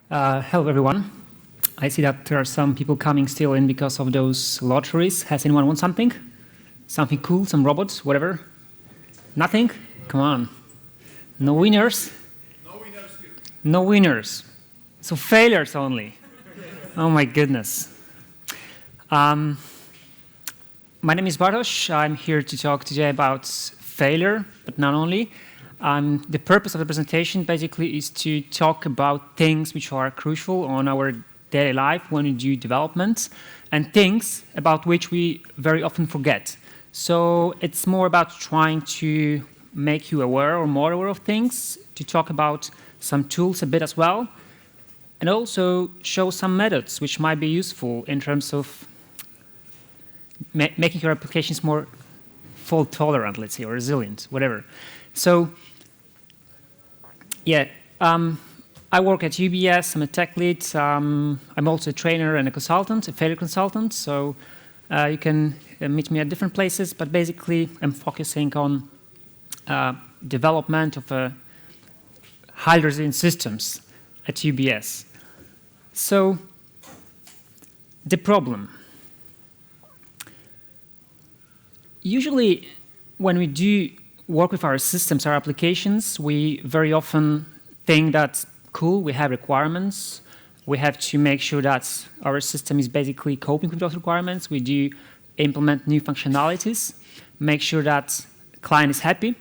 Hello, everyone. I see that there are some people coming still in because of those lotteries. Has anyone won something? Something cool, some robots, whatever? Nothing? Come on. No winners? No winners here. No winners. So failures only. Oh my goodness. My name is Bartosz. I'm here to talk today about failure, but not only. The purpose of the presentation basically is to talk about things which are crucial on our daily life when we do development and things about which we very often forget. So it's more about trying to make you aware or more aware of things, to talk about some tools a bit as well, and also show some methods which might be useful in terms of making your applications more fault tolerant, let's say, or resilient, whatever. So, yeah, I work at UBS. I'm a tech lead. I'm also a trainer and a consultant, a failure consultant. So you can meet me at different places, but basically I'm focusing on development of highly resilient systems at UBS. So the problem. Usually when we do work with our systems, our applications, we very often think that, cool, we have requirements. We have to make sure that our system is basically coping with those requirements. We do implement new functionalities, make sure that client is happy.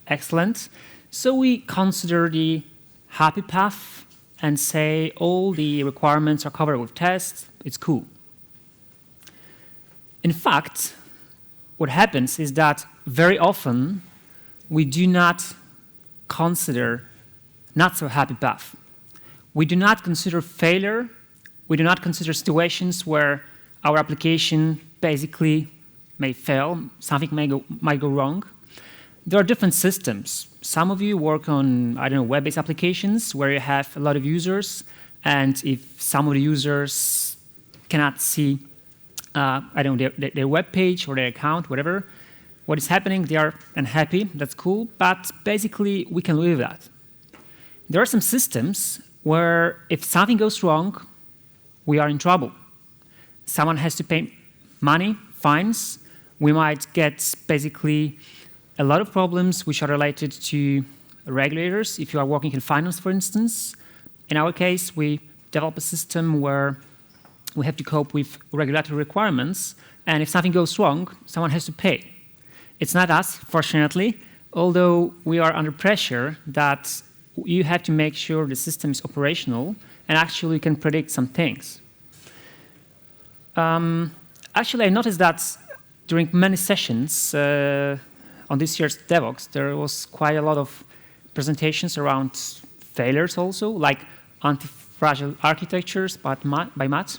Excellent. So we consider the happy path and say all the requirements are covered with tests. It's cool. In fact, what happens is that very often we do not consider not so happy path. We do not consider failure. We do not consider situations where our application basically may fail, something might go wrong. There are different systems. Some of you work on, I don't know, web-based applications where you have a lot of users, and if some of the users cannot see I don't know, their web page or their account, whatever, what is happening, they are unhappy, that's cool, but basically we can live with that. There are some systems where if something goes wrong, we are in trouble. Someone has to pay money, fines, we might get basically a lot of problems which are related to regulators. If you are working in finance, for instance, in our case, we develop a system where we have to cope with regulatory requirements, and if something goes wrong, someone has to pay. It's not us, fortunately, although we are under pressure that you have to make sure the system is operational and actually can predict some things. Actually, I noticed that during many sessions on this year's Devoxx, there was quite a lot of presentations around failures also, like anti-fragile architectures by Matt.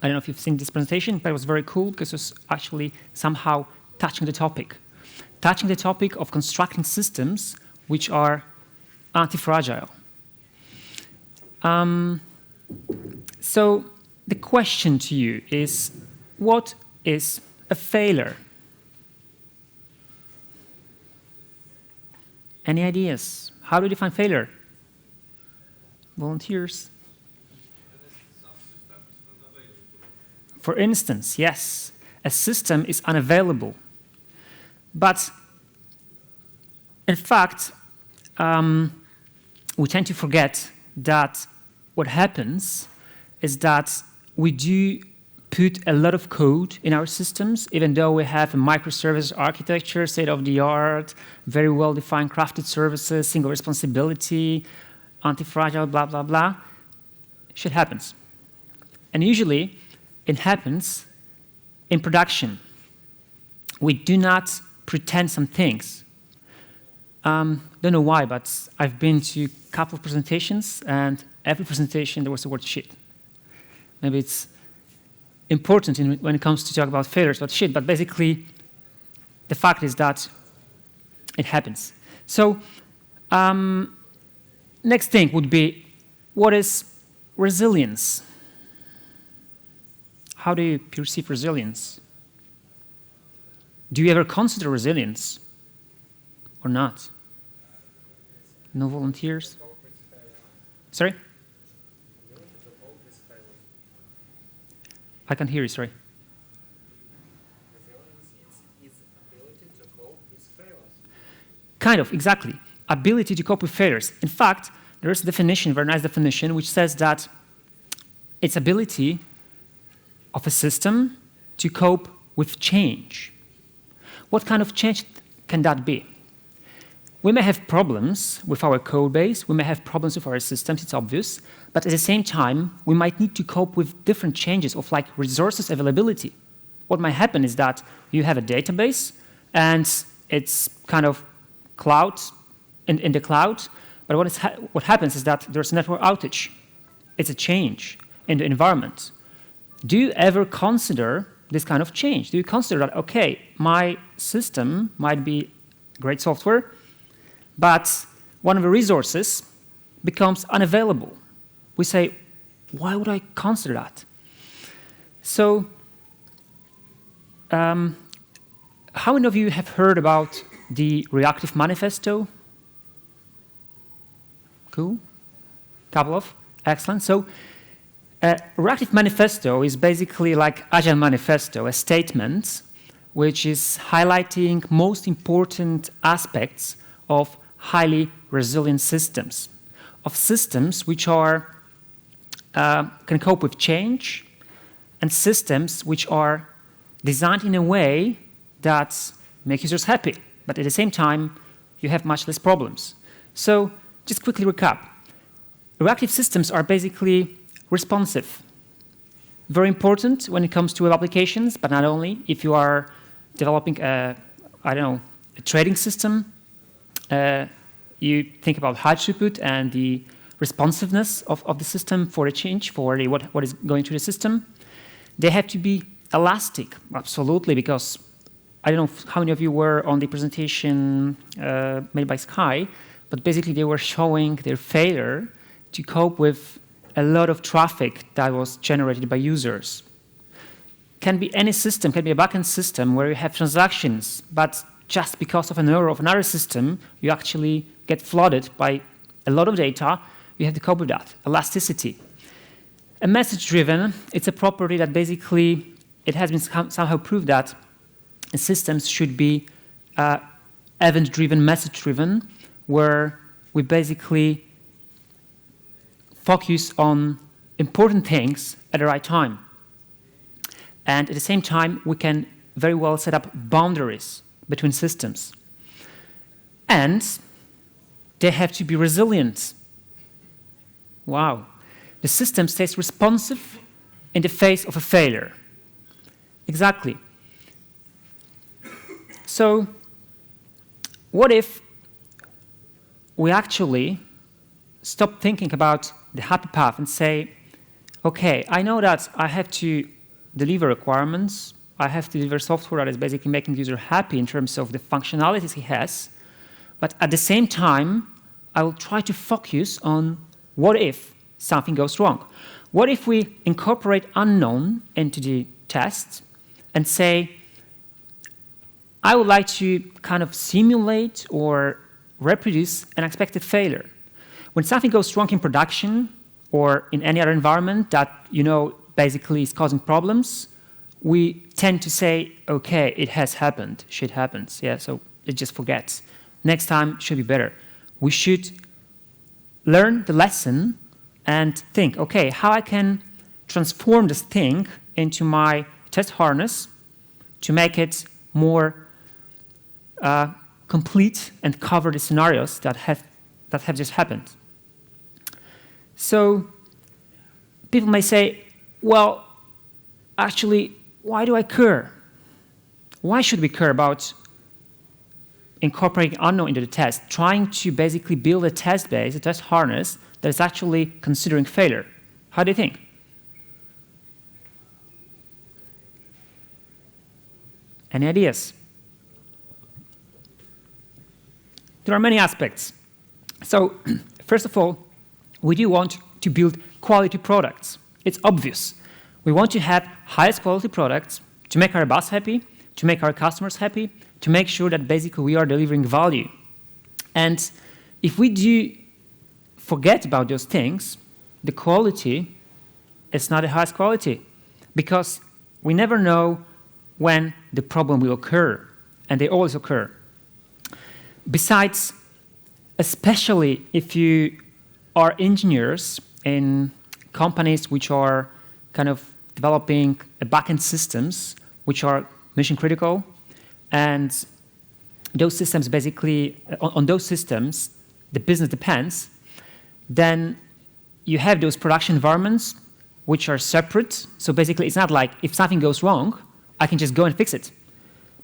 I don't know if you've seen this presentation, but it was very cool because it was actually somehow touching the topic of constructing systems which are anti-fragile. So the question to you is, what is a failure? Any ideas? How do you define failure? Volunteers? For instance, yes, a system is unavailable. But in fact, we tend to forget that what happens is that we do put a lot of code in our systems, even though we have a microservice architecture, state-of-the-art, very well-defined crafted services, single responsibility, anti-fragile, blah, blah, blah. Shit happens. And usually, it happens in production. We do not pretend some things. Don't know why, but I've been to a couple of presentations, and every presentation there was the word shit. Maybe it's important when it comes to talk about failures, but basically the fact is that it happens. So next thing would be, what is resilience? How do you perceive resilience? Do you ever consider resilience or not? No volunteers? Sorry? I can't hear you, sorry. Resilience is ability to cope with failures. Kind of, exactly. Ability to cope with failures. In fact, there is a definition, very nice definition, which says that it's ability of a system to cope with change. What kind of change can that be? We may have problems with our code base, we may have problems with our systems, it's obvious, but at the same time, we might need to cope with different changes of like resources availability. What might happen is that you have a database and it's kind of cloud, in the cloud, but what happens is that there's a network outage. It's a change in the environment. Do you ever consider this kind of change? Do you consider that, okay, my system might be great software, but one of the resources becomes unavailable? We say, why would I consider that? So, how many of you have heard about the reactive manifesto? Cool. Couple of. Excellent. So, reactive manifesto is basically like Agile manifesto, a statement which is highlighting most important aspects of highly resilient systems, of systems which are can cope with change, and systems which are designed in a way that make users happy, but at the same time, you have much less problems. So, just quickly recap. Reactive systems are basically responsive. Very important when it comes to web applications, but not only. If you are developing a trading system, you think about high throughput and the responsiveness of the system for a change, for what is going through the system. They have to be elastic, absolutely, because I don't know how many of you were on the presentation made by Sky, but basically they were showing their failure to cope with a lot of traffic that was generated by users. Can be any system, can be a backend system where you have transactions, but just because of an error of another system, you actually get flooded by a lot of data. You have to cope with that. Elasticity. A message-driven, it's a property that basically, it has been somehow proved that systems should be event-driven, message-driven, where we basically focus on important things at the right time. And at the same time, we can very well set up boundaries between systems. And they have to be resilient. Wow. The system stays responsive in the face of a failure. Exactly. So, what if we actually stop thinking about the happy path and say, okay, I know that I have to deliver requirements, I have to deliver software that is basically making the user happy in terms of the functionalities he has, but at the same time, I will try to focus on what if something goes wrong. What if we incorporate unknown into the test and say, I would like to kind of simulate or reproduce an expected failure. When something goes wrong in production or in any other environment that basically is causing problems, we tend to say, okay, it has happened, shit happens, yeah, so it just forgets. Next time should be better. We should learn the lesson and think, okay, how I can transform this thing into my test harness to make it more complete and cover the scenarios that have just happened. So people may say, well, actually, why do I care? Why should we care about incorporating unknown into the test, trying to basically build a test base, a test harness that is actually considering failure? How do you think? Any ideas? There are many aspects. So, first of all, we do want to build quality products. It's obvious. We want to have highest quality products to make our boss happy, to make our customers happy, to make sure that basically we are delivering value. And if we do forget about those things, the quality is not the highest quality. because we never know when the problem will occur, and they always occur. Besides, especially if you are engineers in companies which are kind of developing back-end systems which are mission critical, and those systems basically, on those systems, the business depends, then you have those production environments which are separate. So basically, it's not like if something goes wrong, I can just go and fix it.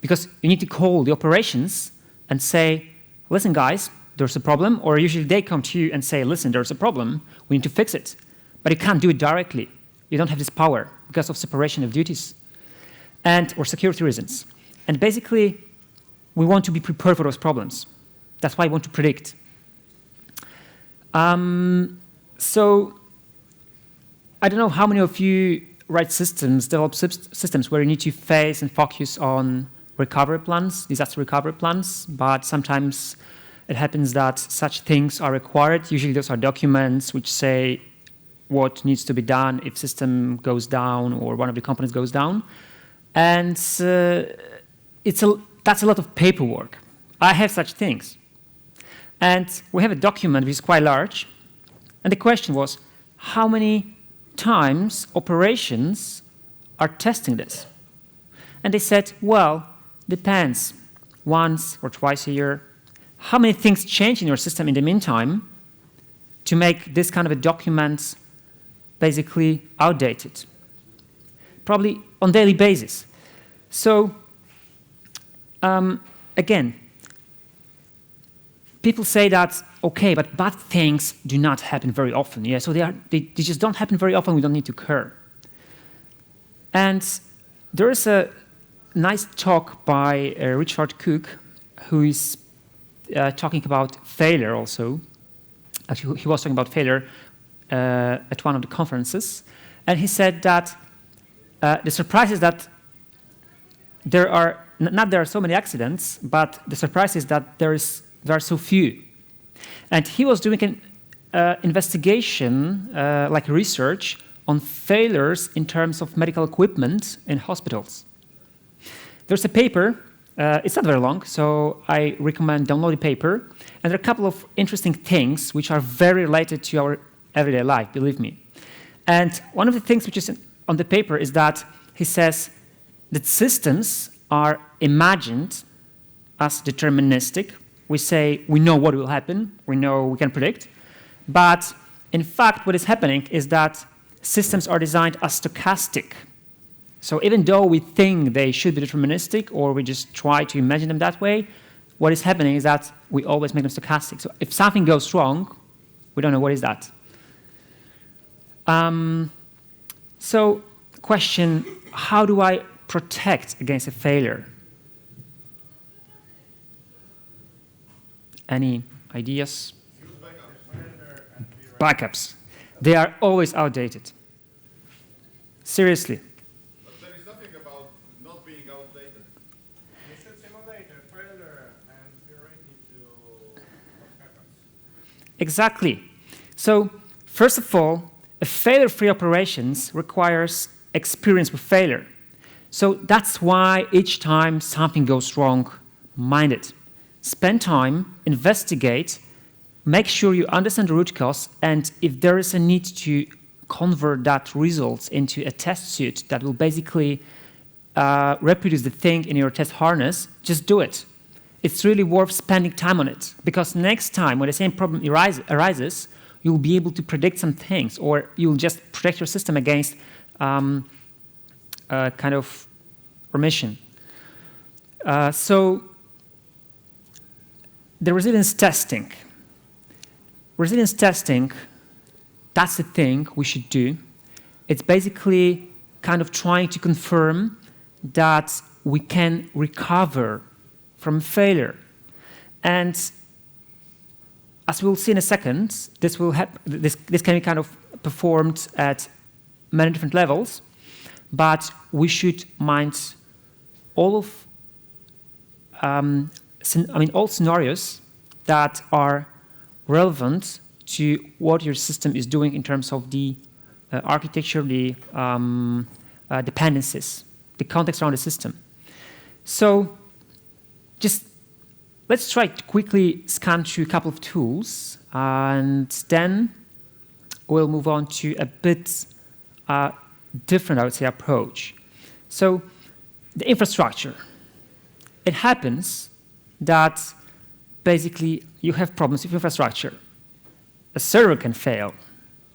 Because you need to call the operations and say, listen, guys, there's a problem. Or usually they come to you and say, listen, there's a problem. We need to fix it. But you can't do it directly. You don't have this power because of separation of duties or security reasons. And basically, we want to be prepared for those problems. That's why I want to predict. So I don't know how many of you write systems, develop systems where you need to face and focus on recovery plans, disaster recovery plans, but sometimes it happens that such things are required. Usually those are documents which say what needs to be done if system goes down or one of the components goes down. And that's a lot of paperwork. I have such things. And we have a document which is quite large. And the question was, how many times operations are testing this? And they said, well, depends, once or twice a year. How many things change in your system in the meantime to make this kind of a document basically outdated? Probably on a daily basis. So, again, people say that, okay, but bad things do not happen very often. Yeah, so they just don't happen very often. We don't need to care. And there is a nice talk by Richard Cook, who is talking about failure also. Actually, he was talking about failure at one of the conferences. And he said that the surprise is that there are so many accidents, but the surprise is that there are so few. And he was doing an investigation, like research, on failures in terms of medical equipment in hospitals. There's a paper, it's not very long, so I recommend downloading the paper. And there are a couple of interesting things which are very related to our everyday life, believe me. And one of the things which is on the paper is that he says that systems are imagined as deterministic. We say we know what will happen, we know we can predict, but in fact what is happening is that systems are designed as stochastic. So even though we think they should be deterministic or we just try to imagine them that way, what is happening is that we always make them stochastic. So if something goes wrong, we don't know what is that. So question, how do I protect against a failure? Any ideas? Backups. They are always outdated. Seriously. But there is nothing about not being outdated. You should simulate a failure and be ready to what happens. Exactly. So, first of all, a failure-free operations requires experience with failure. So that's why each time something goes wrong, mind it. Spend time, investigate, make sure you understand the root cause, and if there is a need to convert that results into a test suite that will basically reproduce the thing in your test harness, just do it. It's really worth spending time on it, because next time when the same problem arises, you'll be able to predict some things, or you'll just protect your system against kind of remission. So the resilience testing. Resilience testing, that's the thing we should do. It's basically kind of trying to confirm that we can recover from failure. And as we'll see in a second, this can be kind of performed at many different levels, but we should mind all scenarios that are relevant to what your system is doing in terms of the architecture, the dependencies, the context around the system. So just let's try to quickly scan through a couple of tools, and then we'll move on to a bit different, I would say, approach. So the infrastructure. It happens that basically you have problems with infrastructure. A server can fail,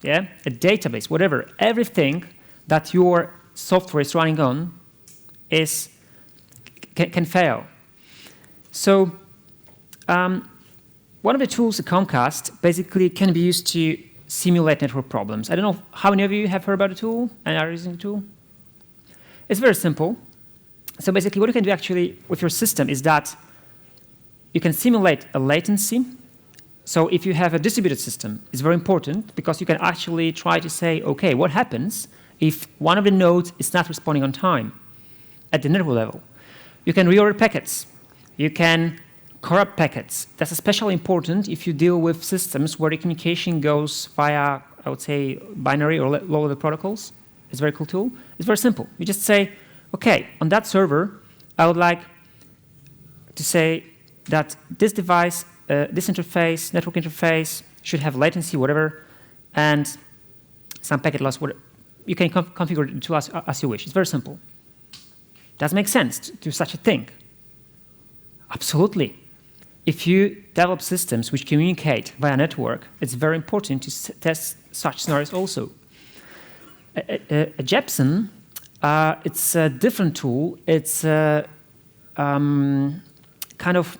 yeah? A database, whatever. Everything that your software is running on can fail. So one of the tools at Comcast basically can be used to simulate network problems. I don't know how many of you have heard about the tool and are using the tool. It's very simple. So basically what you can do actually with your system is that you can simulate a latency. So if you have a distributed system, it's very important because you can actually try to say, okay, what happens if one of the nodes is not responding on time at the network level? You can reorder packets. You can corrupt packets. That's especially important if you deal with systems where the communication goes via, I would say, binary or low-level protocols. It's a very cool tool. It's very simple. You just say, okay, on that server, I would like to say that this device, this interface, network interface, should have latency, whatever, and some packet loss. Whatever. You can configure it to as you wish. It's very simple. Does it make sense to do such a thing? Absolutely. If you develop systems which communicate via network, it's very important to test such scenarios also. Jepsen, it's a different tool. It's a kind of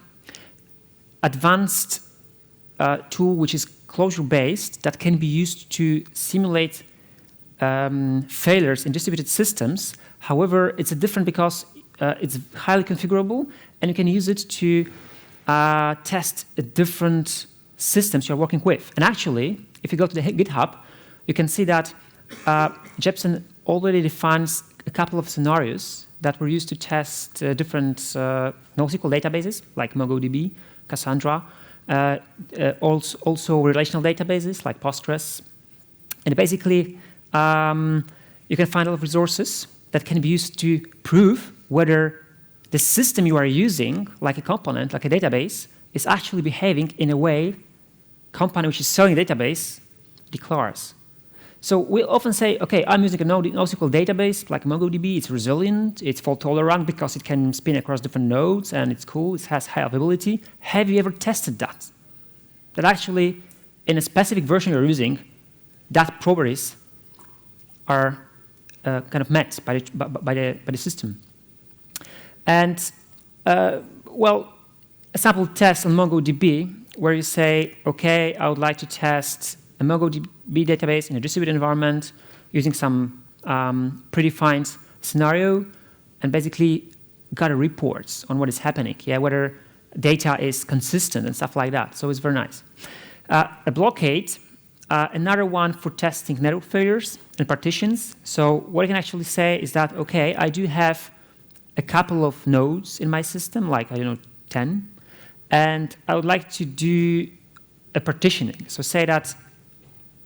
advanced tool which is closure-based that can be used to simulate failures in distributed systems. However, it's different because it's highly configurable, and you can use it to test different systems you're working with. And actually, if you go to the GitHub, you can see that Jepsen already defines a couple of scenarios that were used to test different NoSQL databases like MongoDB, Cassandra, also relational databases like Postgres. And basically, you can find a lot of resources that can be used to prove whether the system you are using, like a component, like a database, is actually behaving in a way company which is selling a database declares. So we often say, okay, I'm using a NoSQL database like MongoDB. It's resilient, it's fault-tolerant because it can spin across different nodes, and it's cool, it has high availability. Have you ever tested that? That actually, in a specific version you're using, that properties are kind of met by the system. And, well, a sample test on MongoDB where you say, okay, I would like to test a MongoDB database in a distributed environment using some predefined scenario, and basically got a reports on what is happening, yeah, whether data is consistent and stuff like that. So it's very nice. A Blockade, another one for testing network failures and partitions. So what I can actually say is that, okay, I do have a couple of nodes in my system, like, I don't know, 10, and I would like to do a partitioning. So say that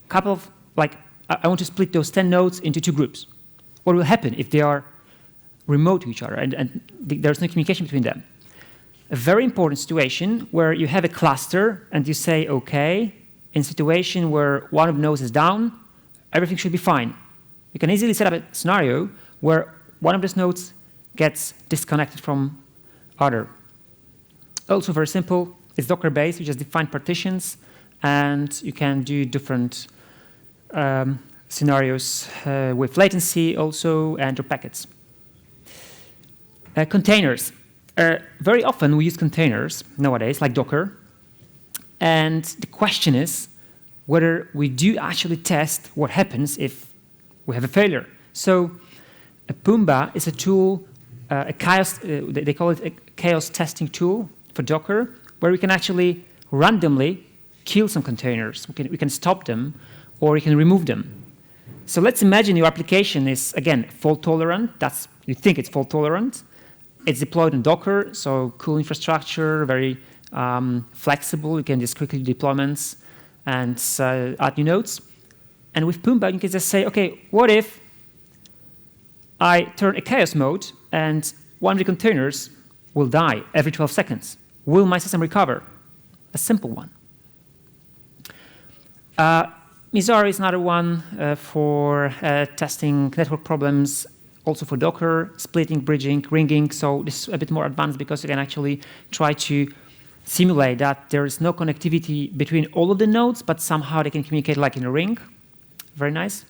couple of, like, I want to split those 10 nodes into 2 groups. What will happen if they are remote to each other and there's no communication between them? A very important situation where you have a cluster and you say, okay, in a situation where one of the nodes is down, everything should be fine. You can easily set up a scenario where one of those nodes gets disconnected from other. Also very simple, it's Docker-based, you just define partitions, and you can do different scenarios with latency also, and your packets. Containers. Very often we use containers nowadays, like Docker, and the question is whether we do actually test what happens if we have a failure. So Pumbaa is a tool, a chaos, they call it a chaos testing tool for Docker, where we can actually randomly kill some containers. We can stop them, or we can remove them. So let's imagine your application is, again, fault-tolerant. You think it's fault-tolerant. It's deployed in Docker, so cool infrastructure, very flexible. You can just quickly do deployments and add new nodes. And with Pumbaa, you can just say, okay, what if I turn a chaos mode, and one of the containers will die every 12 seconds. Will my system recover? A simple one. Mizari is another one for testing network problems, also for Docker, splitting, bridging, ringing. So this is a bit more advanced because you can actually try to simulate that there is no connectivity between all of the nodes, but somehow they can communicate like in a ring. Very nice.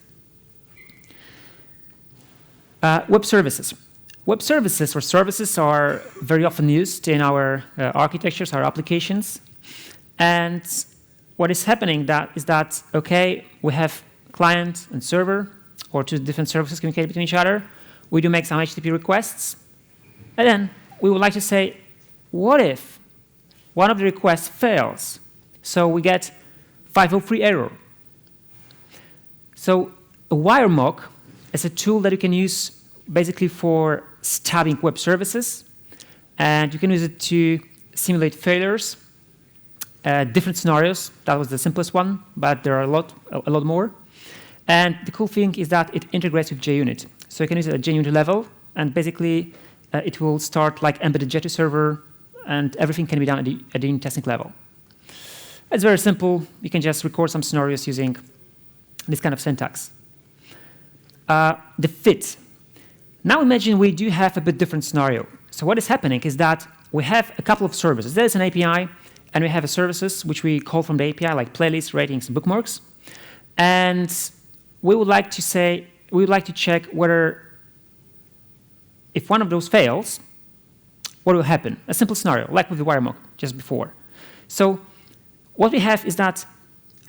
Web services. Web services or services are very often used in our architectures, our applications. And what is happening is that, okay, we have client and server, or two different services communicate between each other. We do make some HTTP requests. And then we would like to say, what if one of the requests fails? So we get 503 error. So a wire mock is a tool that you can use basically for studying web services. And you can use it to simulate failures, different scenarios. That was the simplest one, but there are a lot more. And the cool thing is that it integrates with JUnit. So you can use it at JUnit level, and basically it will start like embedded Jetty server, and everything can be done at the unit testing level. It's very simple. You can just record some scenarios using this kind of syntax. The fit. Now imagine we do have a bit different scenario. So what is happening is that we have a couple of services. There's an API, and we have a services which we call from the API, like playlists, ratings, and bookmarks. And we would like to check whether, if one of those fails, what will happen? A simple scenario, like with the wire mock just before. So what we have is that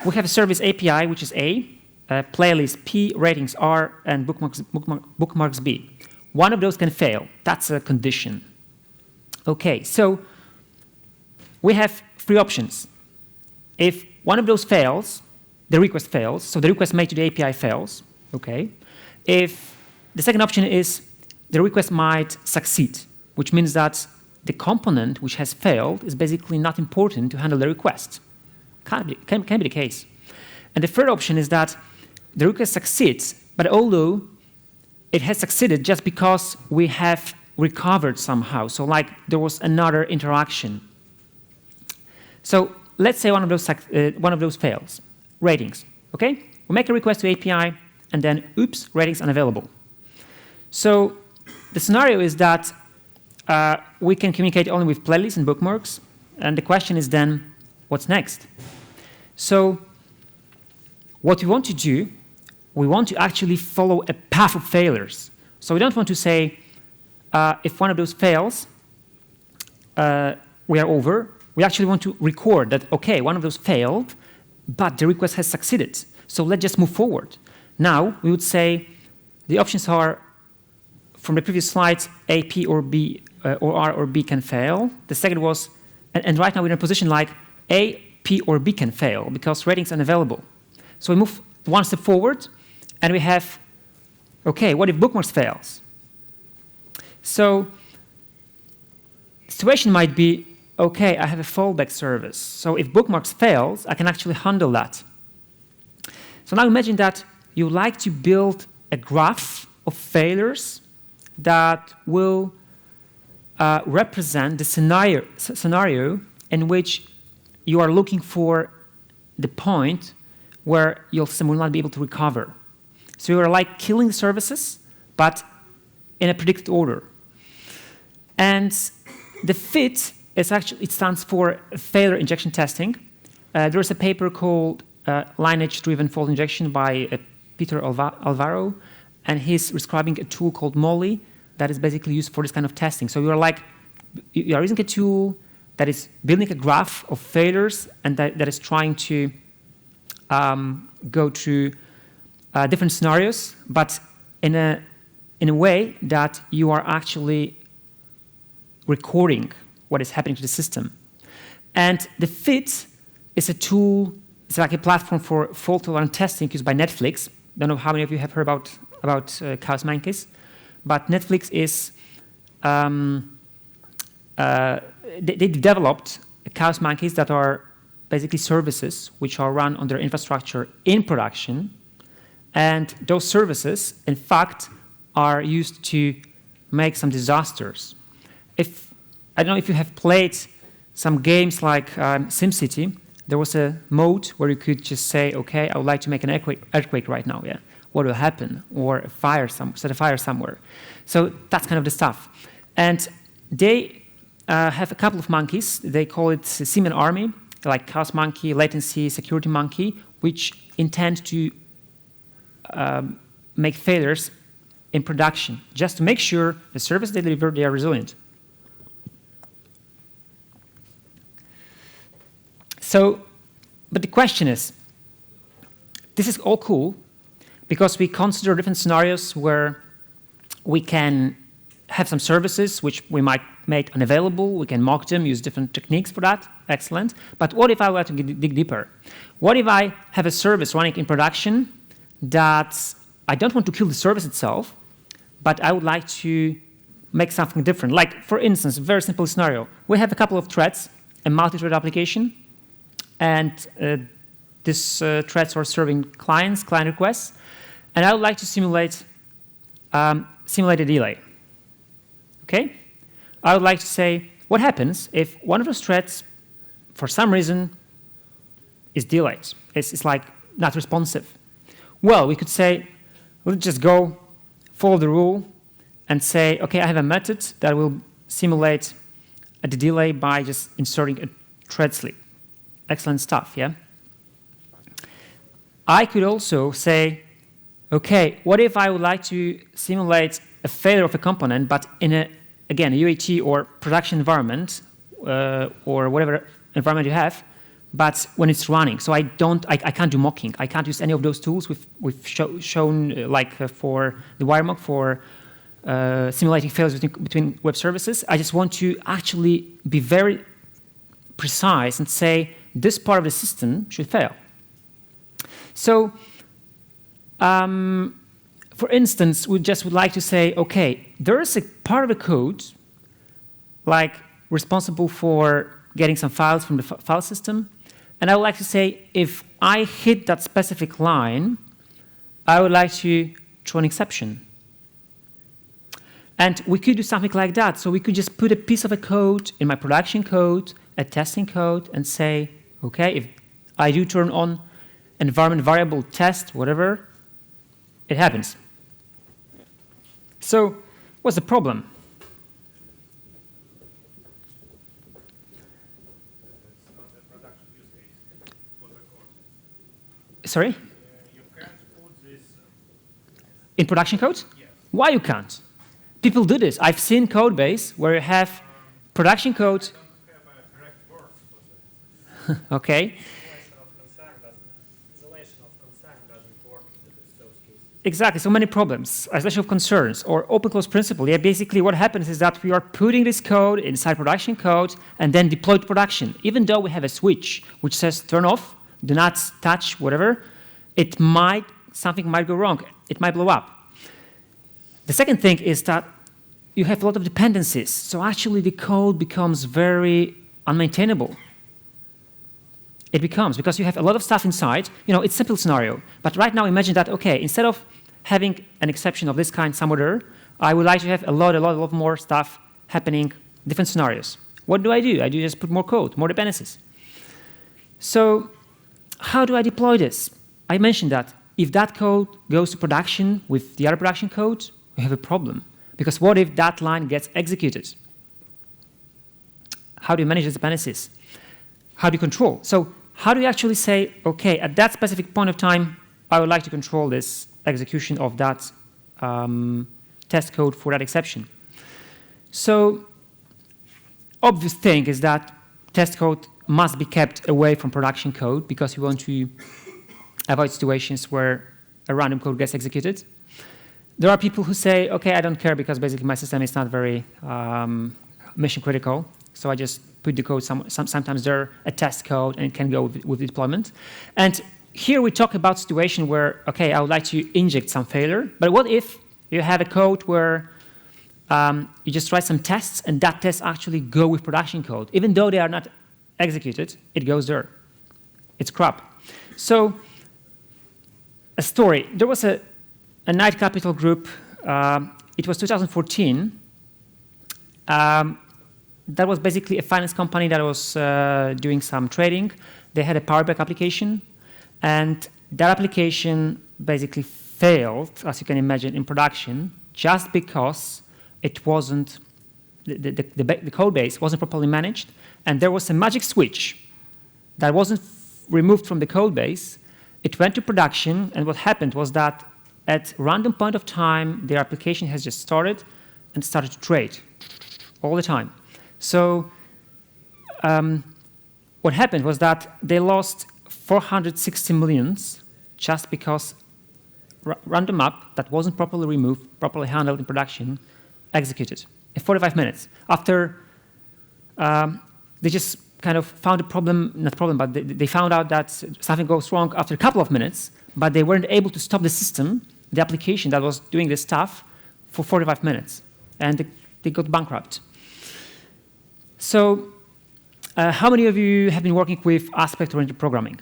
we have a service API, which is A, playlist P, ratings R, and bookmarks B. One of those can fail. That's a condition. Okay, so we have three options. If one of those fails, the request fails, so the request made to the API fails, okay. If the second option is the request might succeed, which means that the component which has failed is basically not important to handle the request. Can be the case. And the third option is that the request succeeds, but although it has succeeded just because we have recovered somehow, so like there was another interaction. So let's say one of those fails. Ratings, okay? We make a request to API, and then, oops, ratings unavailable. So the scenario is that we can communicate only with playlists and bookmarks, and the question is then, what's next? So what we want to do, we want to actually follow a path of failures. So we don't want to say, if one of those fails, we are over. We actually want to record that, okay, one of those failed, but the request has succeeded. So let's just move forward. Now, we would say the options are, from the previous slides, A, P, or B, or R, or B can fail. The second was, and right now we're in a position like A, P, or B can fail because ratings are unavailable. So we move one step forward, and we have, okay, what if bookmarks fails? So the situation might be, okay, I have a fallback service. So if bookmarks fails, I can actually handle that. So now imagine that you like to build a graph of failures that will represent the scenario in which you are looking for the point where your system will not be able to recover. So you are like killing the services, but in a predicted order. And the fit is actually, it stands for failure injection testing. There is a paper called lineage-driven fault injection by Peter Alvaro, and he's describing a tool called Molly that is basically used for this kind of testing. So you are using a tool that is building a graph of failures and that is trying to go through different scenarios, but in a way that you are actually recording what is happening to the system. And the fit is a tool, it's like a platform for fault-tolerant testing used by Netflix. Don't know how many of you have heard about chaos monkeys, but Netflix is, they developed chaos monkeys that are basically services which are run on their infrastructure in production. And those services, in fact, are used to make some disasters. I don't know if you have played some games like SimCity. There was a mode where you could just say, okay, I would like to make an earthquake right now, yeah? What will happen? Or set a fire somewhere. So that's kind of the stuff. And they have a couple of monkeys. They call it Seaman Army, like Chaos Monkey, Latency, Security Monkey, which intend to make failures in production, just to make sure the service they deliver, they are resilient. So, but the question is, this is all cool because we consider different scenarios where we can have some services which we might make unavailable, we can mock them, use different techniques for that, excellent. But what if I were to dig deeper? What if I have a service running in production that I don't want to kill the service itself, but I would like to make something different? Like, for instance, a very simple scenario. We have a couple of threads, a multi-thread application, and these threads are serving client requests, and I would like to simulate a delay. Okay? I would like to say, what happens if one of those threads, for some reason, is delayed? It's like not responsive. Well, we could say, let's just go follow the rule and say, okay, I have a method that will simulate the delay by just inserting a thread sleep. Excellent stuff, yeah? I could also say, okay, what if I would like to simulate a failure of a component, but in a UAT or production environment, or whatever environment you have, but when it's running. So I can't do mocking. I can't use any of those tools we've shown, for the wire mock for simulating failures between web services. I just want to actually be very precise and say this part of the system should fail. So, for instance, we just would like to say, okay, there is a part of the code, like responsible for getting some files from the file system, and I would like to say, if I hit that specific line, I would like to throw an exception. And we could do something like that. So we could just put a piece of a code in my production code, a testing code, and say, okay, if I do turn on environment variable test, whatever, it happens. So what's the problem? It's not a production use case for the code. Sorry? You can't put this. In production code? Yes. Why you can't? People do this. I've seen code base where you have production code. I don't have a correct word for that. Okay. Isolation of concern doesn't work in those cases. Exactly, so many problems, isolation of concerns, or open close principle. Yeah, basically what happens is that we are putting this code inside production code and then deploy to production. Even though we have a switch which says turn off, do not touch, whatever, something might go wrong. It might blow up. The second thing is that you have a lot of dependencies. So actually the code becomes very unmaintainable. It becomes, because you have a lot of stuff inside. You know, it's a simple scenario. But right now imagine that, okay, instead of having an exception of this kind somewhere there, I would like to have a lot more stuff happening, different scenarios. What do? I do just put more code, more dependencies. So how do I deploy this? I mentioned that if that code goes to production with the other production code, we have a problem. Because what if that line gets executed? How do you manage the dependencies? How do you control? So how do you actually say, okay, at that specific point of time, I would like to control this execution of that test code for that exception? So obvious thing is that test code must be kept away from production code because we want to avoid situations where a random code gets executed. There are people who say, okay, I don't care because basically my system is not very mission critical, so I just put the code sometimes there, a test code, and it can go with deployment. And here we talk about situation where, okay, I would like to inject some failure, but what if you have a code where you just write some tests and that tests actually go with production code. Even though they are not executed, it goes there. It's crap. So a story. There was a Knight Capital group it was 2014. That was basically a finance company that was doing some trading. They had a Power BI application, and that application basically failed, as you can imagine, in production just because it wasn't, the code base wasn't properly managed, and there was a magic switch that wasn't removed from the code base. It went to production, and what happened was that at random point of time, their application has just started and started to trade all the time. So what happened was that they lost 460 millions just because random app that wasn't properly removed, properly handled in production, executed in 45 minutes. After they just kind of found a problem, not problem, but they found out that something goes wrong after a couple of minutes, but they weren't able to stop the system, the application that was doing this stuff, for 45 minutes. And they got bankrupt. So how many of you have been working with aspect-oriented programming?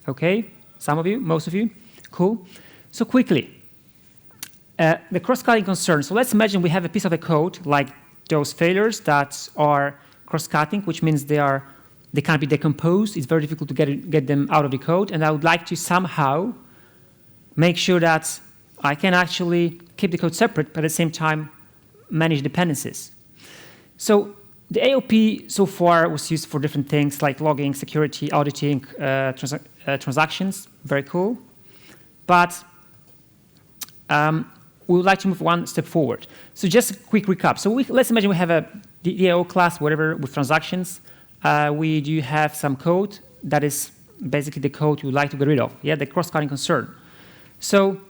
Okay, some of you, most of you, cool. So quickly, the cross-cutting concern. So let's imagine we have a piece of a code like those failures that are cross-cutting, which means they can't be decomposed. It's very difficult to get them out of the code. And I would like to somehow make sure that I can actually keep the code separate, but at the same time manage dependencies. So the AOP so far was used for different things like logging, security, auditing, transactions. Very cool. But we would like to move one step forward. So just a quick recap. So let's imagine we have a DAO class, whatever, with transactions. We do have some code that is basically the code we would like to get rid of. Yeah, the cross-cutting concern. So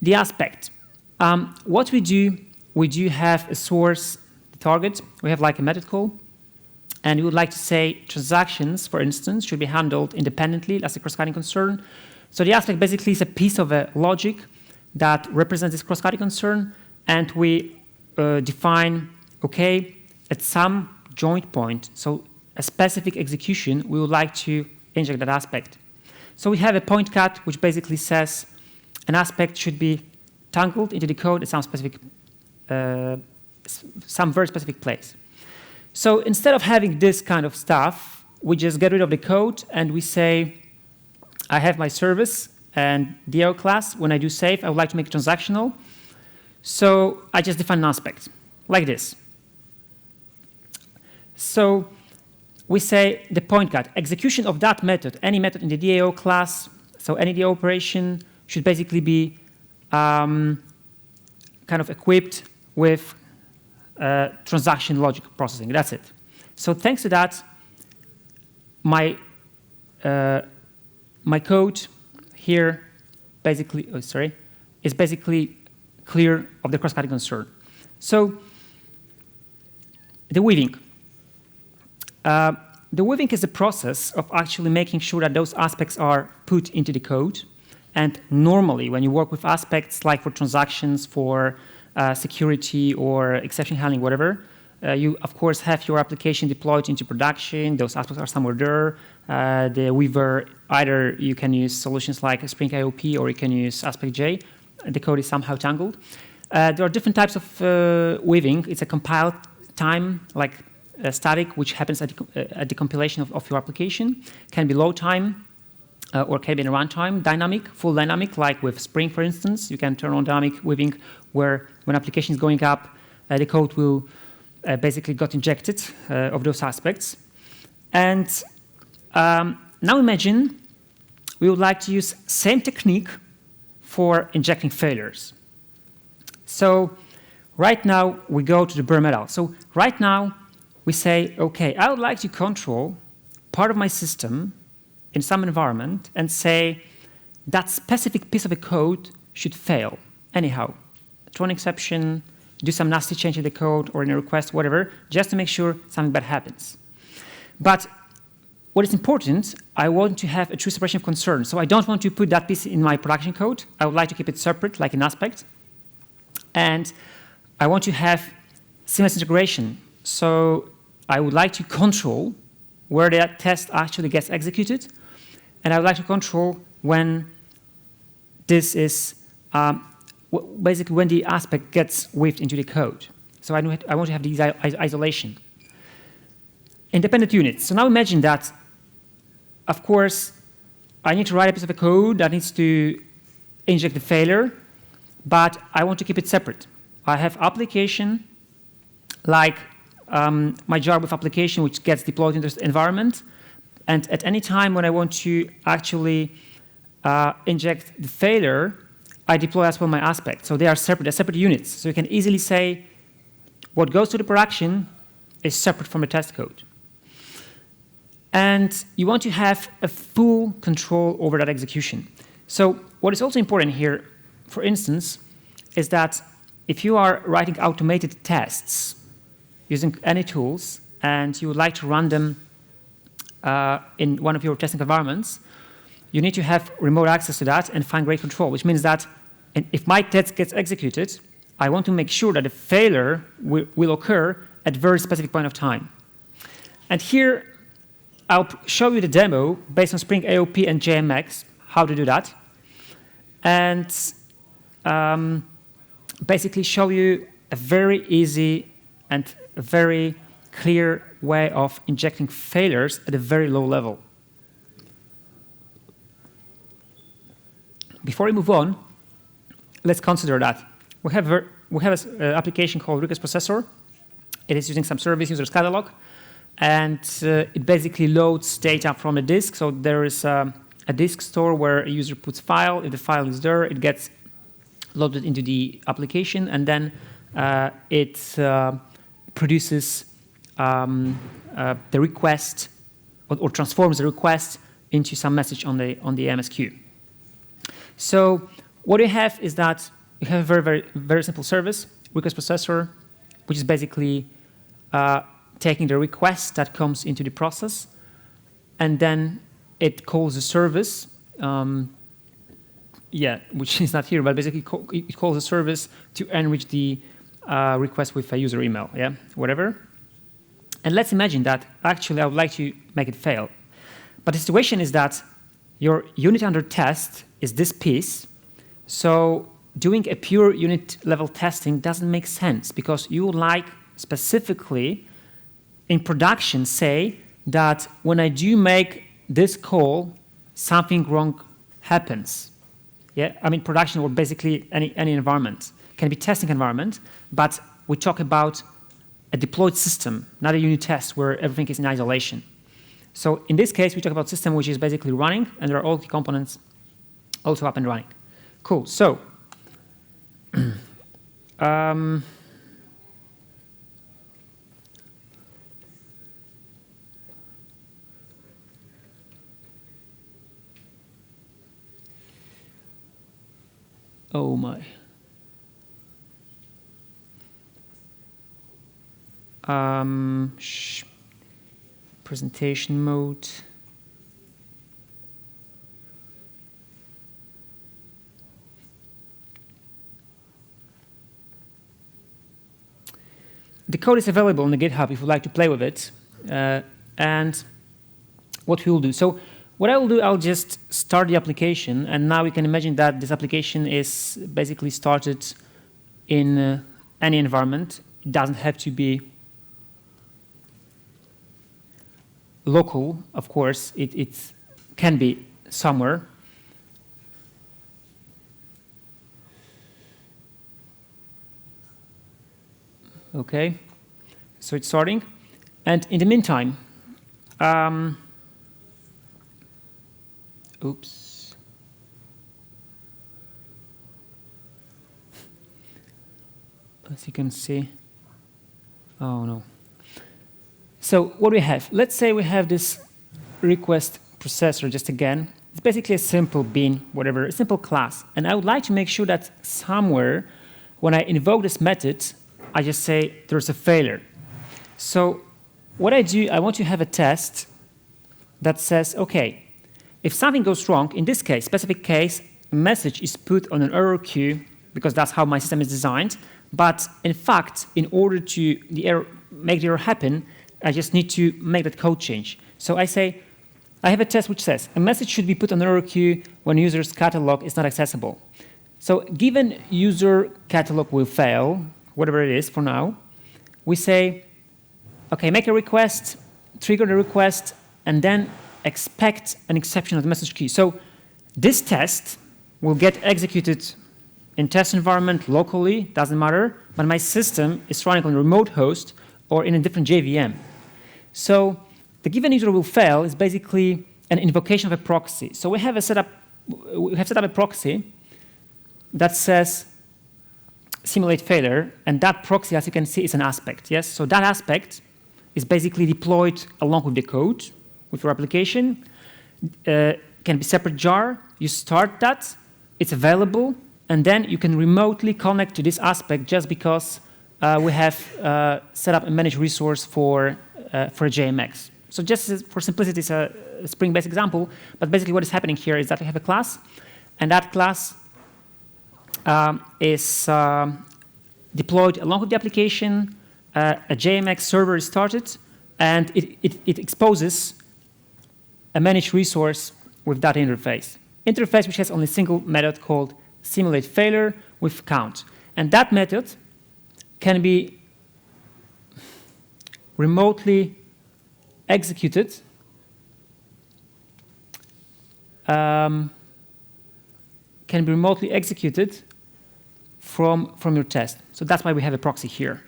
the aspect. What we do have a source, the target. We have like a method call. And we would like to say transactions, for instance, should be handled independently. That's a cross-cutting concern. So the aspect basically is a piece of a logic that represents this cross-cutting concern. And we define, okay, at some joint point, so a specific execution, we would like to inject that aspect. So we have a point cut, which basically says an aspect should be tangled into the code at some specific, some very specific place. So instead of having this kind of stuff, we just get rid of the code and we say, I have my service and DAO class. When I do save, I would like to make it transactional. So I just define an aspect like this. So we say the point cut, execution of that method, any method in the DAO class, so any DAO operation should basically be kind of equipped with transaction logic processing. That's it. So thanks to that, my code here basically, is basically clear of the cross-cutting concern. So the weaving. The weaving is the process of actually making sure that those aspects are put into the code. And normally, when you work with aspects like for transactions, for security or exception handling, whatever, you, of course, have your application deployed into production. Those aspects are somewhere there. The weaver, either you can use solutions like Spring IOP or you can use Aspect.J. The code is somehow tangled. There are different types of weaving. It's a compile time, like static, which happens at the compilation of your application. Can be load time, or can be in runtime. Dynamic, full dynamic, like with Spring, for instance. You can turn on dynamic weaving, where when application is going up, the code will basically got injected of those aspects. And now imagine we would like to use same technique for injecting failures. So right now, we go to the bare metal. So right now, we say, OK, I would like to control part of my system in some environment and say that specific piece of a code should fail anyhow. Throw an exception, do some nasty change in the code or in a request, whatever, just to make sure something bad happens. But what is important, I want to have a true separation of concern. So I don't want to put that piece in my production code. I would like to keep it separate, like an aspect. And I want to have seamless integration. So I would like to control where that test actually gets executed. And I would like to control when this is basically when the aspect gets weaved into the code. So I want to have this isolation. Independent units. So now imagine that, of course, I need to write a piece of code that needs to inject the failure, but I want to keep it separate. I have application, like my jar with application, which gets deployed in this environment. And at any time when I want to actually inject the failure, I deploy as well my aspect. So they are separate, they're separate units. So you can easily say what goes to the production is separate from the test code. And you want to have a full control over that execution. So what is also important here, for instance, is that if you are writing automated tests using any tools and you would like to run them in one of your testing environments, you need to have remote access to that and fine-grained control, which means that if my test gets executed, I want to make sure that the failure will occur at a very specific point of time. And here, I'll show you the demo based on Spring AOP and JMX, how to do that. And basically show you a very easy and a very clear way of injecting failures at a very low level. Before we move on, let's consider that. We have an application called Request Processor. It is using some service users catalog, and it basically loads data from a disk. So there is a disk store where a user puts file. If the file is there, it gets loaded into the application, and then it produces the request or transforms the request into some message on the MSQ. So what we have is that we have a very, very, very simple service, Request Processor, which is basically taking the request that comes into the process, and then it calls the service, which is not here, but basically it calls the service to enrich the request with a user email, whatever. And let's imagine that actually I would like to make it fail. But the situation is that your unit under test is this piece, so doing a pure unit level testing doesn't make sense because you would like specifically in production say that when I do make this call, something wrong happens. Yeah, I mean production or basically any environment. Can be testing environment, but we talk about a deployed system, not a unit test where everything is in isolation. So in this case, we talk about system which is basically running, and there are all the components also up and running. Cool. So oh my. Presentation mode. The code is available on the GitHub if you'd like to play with it. And what we will do. So what I will do, I'll just start the application, and now we can imagine that this application is basically started in any environment. It doesn't have to be local, of course. It can be somewhere. Okay, so it's starting. And in the meantime, oops. As you can see, oh no. So what we have, let's say we have this request processor just again. It's basically a simple bean, whatever, a simple class. And I would like to make sure that somewhere when I invoke this method, I just say there's a failure. So what I do, I want to have a test that says, okay, if something goes wrong, in this case, specific case, a message is put on an error queue because that's how my system is designed. But in fact, in order to make the error happen, I just need to make that code change. So I say, I have a test which says a message should be put on error queue when user's catalog is not accessible. So given user catalog will fail, whatever it is for now, we say, okay, make a request, trigger the request, and then expect an exception of the message queue. So this test will get executed in test environment locally, doesn't matter, but my system is running on a remote host or in a different JVM. So the given user will fail is basically an invocation of a proxy. So we have set up a proxy that says simulate failure, and that proxy, as you can see, is an aspect. Yes, so that aspect is basically deployed along with the code with your application. Can be separate jar. You start that, it's available, and then you can remotely connect to this aspect just because we have set up a managed resource for a JMX. So just for simplicity, it's a Spring-based example, but basically what is happening here is that we have a class, and that class is deployed along with the application. A JMX server is started, and it exposes a managed resource with that interface. Interface which has only a single method called simulate failure with count. And that method can be remotely executed from your test. So that's why we have a proxy here.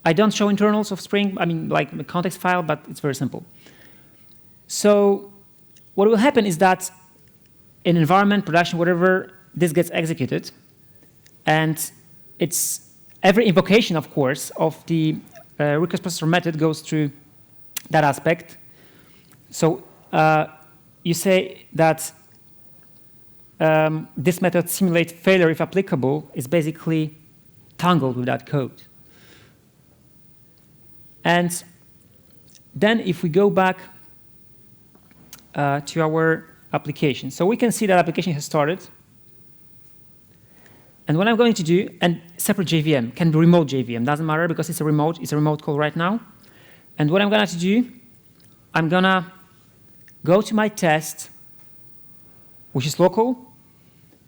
I don't show internals of Spring, I mean like the context file, but it's very simple. So what will happen is that in environment, production, whatever, this gets executed. And it's every invocation, of course, of the request processor method goes through that aspect. So you say that this method simulate failure if applicable is basically tangled with that code. And then if we go back to our application, so we can see that application has started. And what I'm going to do, and separate JVM, can be remote JVM, doesn't matter because it's a remote call right now. And what I'm going to do, I'm going to go to my test, which is local,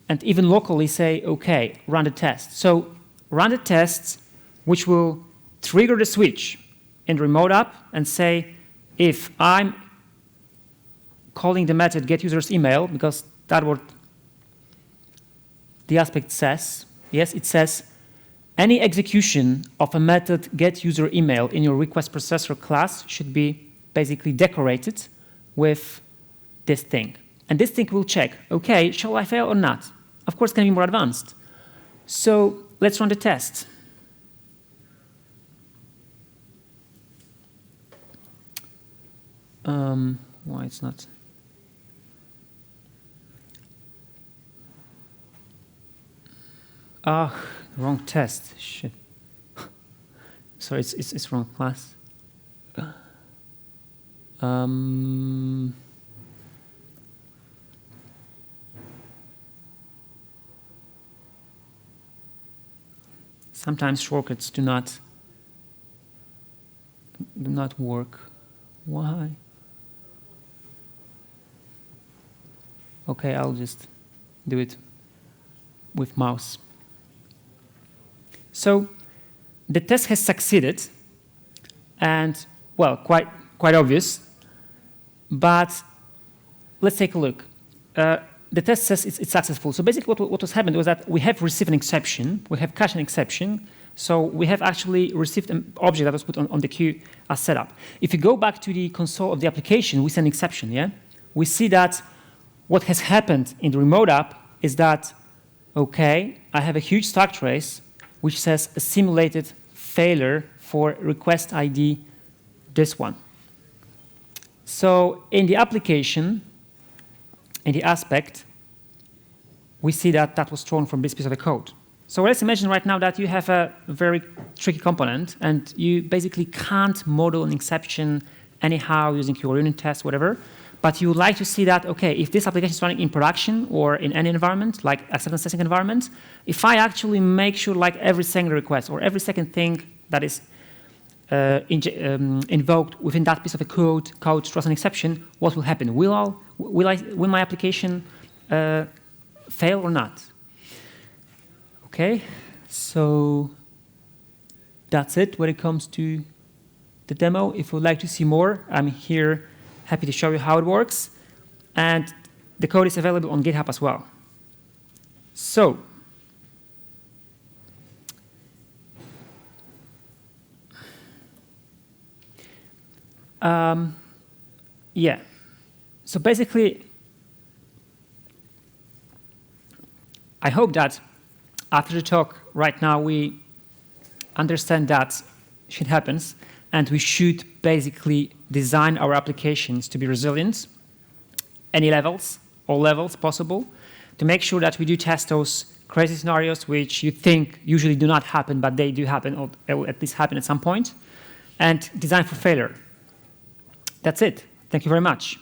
and even locally say, okay, run the test. So run the tests, which will trigger the switch in the remote app and say, if I'm calling the method get user's email, because that's what the aspect says. Yes, it says any execution of a method get user email in your request processor class should be basically decorated with this thing. And this thing will check, okay, shall I fail or not? Of course, it can be more advanced. So let's run the test. Why it's not? Wrong test. Shit. Sorry, it's wrong class. Sometimes shortcuts do not work. Why? Okay, I'll just do it with mouse. So the test has succeeded, and well, quite obvious. But let's take a look. The test says it's successful. So basically, what was happened was that we have received an exception. We have cached an exception. So we have actually received an object that was put on the queue as setup. If you go back to the console of the application, we see an exception. Yeah, we see that what has happened in the remote app is that, okay, I have a huge stack trace which says a simulated failure for request ID, this one. So in the application, in the aspect, we see that that was thrown from this piece of the code. So let's imagine right now that you have a very tricky component and you basically can't model an exception anyhow using your unit test, whatever. But you would like to see that, okay, if this application is running in production or in any environment, like acceptance testing environment, if I actually make sure like every single request or every second thing that is invoked within that piece of a code throws an exception, what will happen? Will my application fail or not? Okay, so that's it when it comes to the demo. If you would like to see more, I'm here happy to show you how it works. And the code is available on GitHub as well. So, yeah. So basically, I hope that after the talk right now, we understand that shit happens, and we should basically design our applications to be resilient, any levels, all levels possible, to make sure that we do test those crazy scenarios which you think usually do not happen, but they do happen, or at least happen at some point, and design for failure. That's it. Thank you very much.